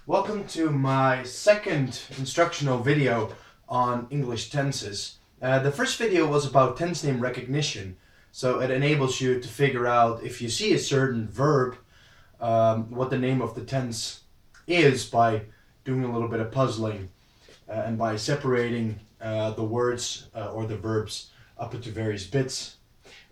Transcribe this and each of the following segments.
Welcome to my second instructional video on English tenses. The first video was about tense name recognition, so it enables you to figure out if you see a certain verb, what the name of the tense is by doing a little bit of puzzling and by separating the words or the verbs up into various bits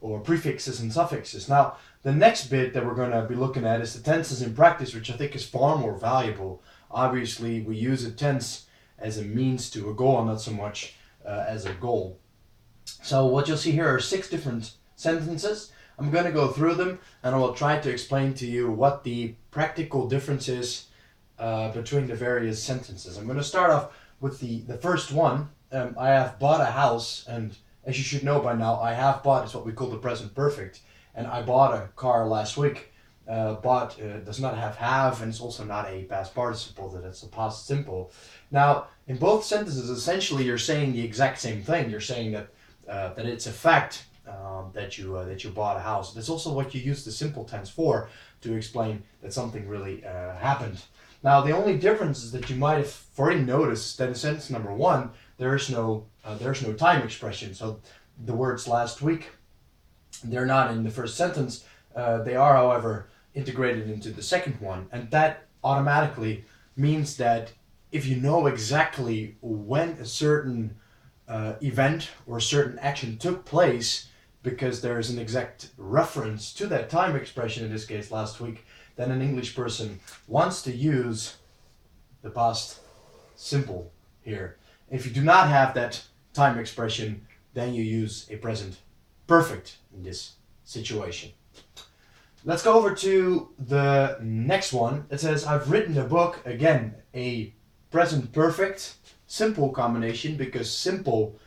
or prefixes and suffixes. Now, the next bit that we're going to be looking at is the tenses in practice, which I think is far more valuable. Obviously, we use a tense as a means to a goal, not so much as a goal. So what you'll see here are 6 different sentences. I'm going to go through them and I will try to explain to you what the practical difference is between the various sentences. I'm going to start off with the first one. I have bought a house, and as you should know by now, I have bought is what we call the present perfect. And I bought a car last week. Bought does not have, and it's also not a past participle, that it's a past simple. Now, in both sentences, essentially you're saying the exact same thing. You're saying that that it's a fact that you bought a house. That's also what you use the simple tense for, to explain that something really happened. Now, the only difference is that you might have already noticed that in sentence number 1, there's no time expression. So the words last week, they're not in the first sentence. They are, however, integrated into the second one, and that automatically means that if you know exactly when a certain event or a certain action took place, because there is an exact reference to that time expression, in this case last week, then an English person wants to use the past simple here. If you do not have that time expression, then you use a present perfect in this situation. Let's go over to the next one. It says, I've written a book. Again, a present perfect simple combination, because simple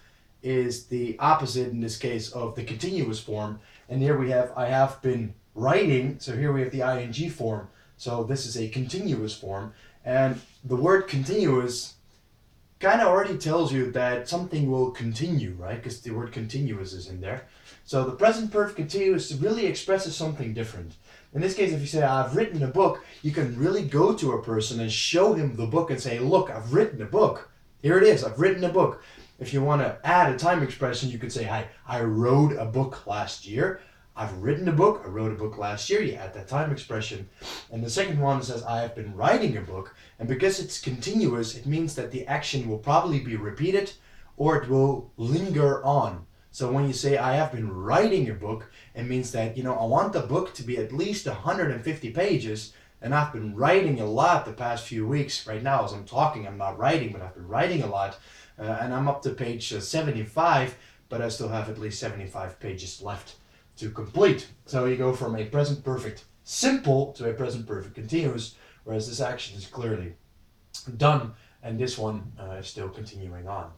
is the opposite in this case of the continuous form. And here we have I have been writing. So here we have the ing form. So this is a continuous form. And the word continuous kind of already tells you that something will continue, right? Because the word continuous is in there. So the present perfect continuous really expresses something different. In this case, if you say, I've written a book, you can really go to a person and show him the book and say, look, I've written a book. Here it is, I've written a book. If you want to add a time expression, you could say, hi, I wrote a book last year. I've written a book, I wrote a book last year, you add that time expression. And the second one says, I have been writing a book, and because it's continuous, it means that the action will probably be repeated or it will linger on. So when you say, I have been writing a book, it means that, I want the book to be at least 150 pages, and I've been writing a lot the past few weeks. Right now, as I'm talking, I'm not writing, but I've been writing a lot, and I'm up to page 75, but I still have at least 75 pages left to complete. So you go from a present perfect simple to a present perfect continuous, whereas this action is clearly done, and this one is still continuing on.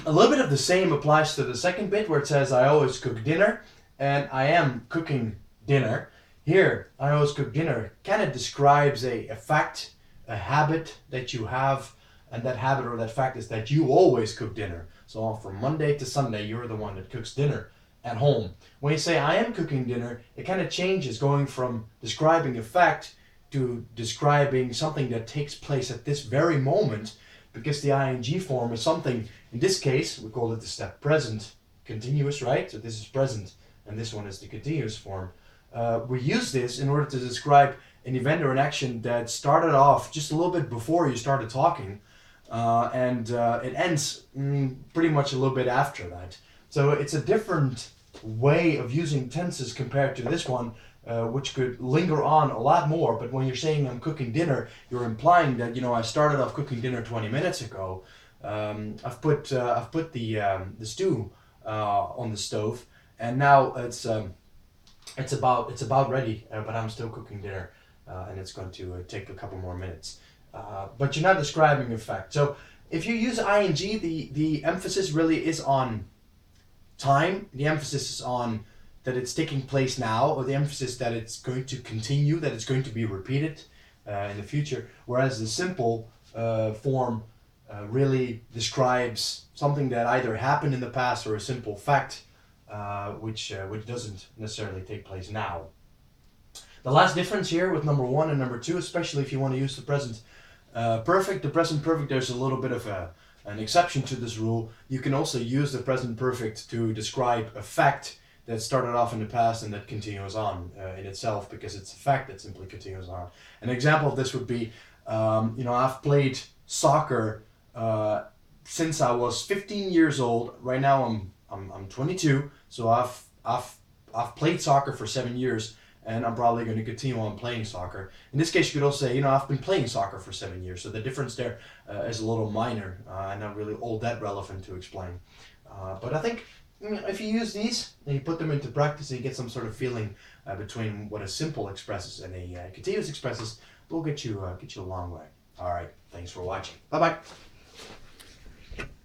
A little bit of the same applies to the second bit, where it says I always cook dinner, and I am cooking dinner. Here, I always cook dinner kind of describes a fact, a habit that you have, and that habit or that fact is that you always cook dinner. So from Monday to Sunday, you're the one that cooks dinner at home. When you say I am cooking dinner, it kind of changes, going from describing a fact to describing something that takes place at this very moment, because the ing form is something, in this case, we call it the step present continuous, right? So this is present, and this one is the continuous form. We use this in order to describe an event or an action that started off just a little bit before you started talking, and it ends pretty much a little bit after that. So it's a different way of using tenses compared to this one, which could linger on a lot more. But when you're saying I'm cooking dinner, you're implying that, I started off cooking dinner 20 minutes ago. I've put the stew on the stove, and now it's about ready, but I'm still cooking dinner, and it's going to take a couple more minutes. But you're not describing a fact. So if you use ing, the emphasis really is on time. The emphasis is on that it's taking place now, or the emphasis that it's going to continue, that it's going to be repeated in the future. Whereas the simple form really describes something that either happened in the past or a simple fact, which doesn't necessarily take place now. The last difference here with number 1 and number 2, especially if you want to use the present perfect, there's a little bit of an exception to this rule. You can also use the present perfect to describe a fact that started off in the past and that continues on in itself, because it's a fact that simply continues on. An example of this would be, I've played soccer since I was 15 years old. Right now I'm 22, so I've played soccer for 7 years, and I'm probably going to continue on playing soccer. In this case, you could also say, I've been playing soccer for 7 years. So the difference there is a little minor and not really all that relevant to explain. But I think if you use these and you put them into practice and you get some sort of feeling between what a simple expresses and a continuous expresses, it will get you a long way. All right, thanks for watching. Bye-bye.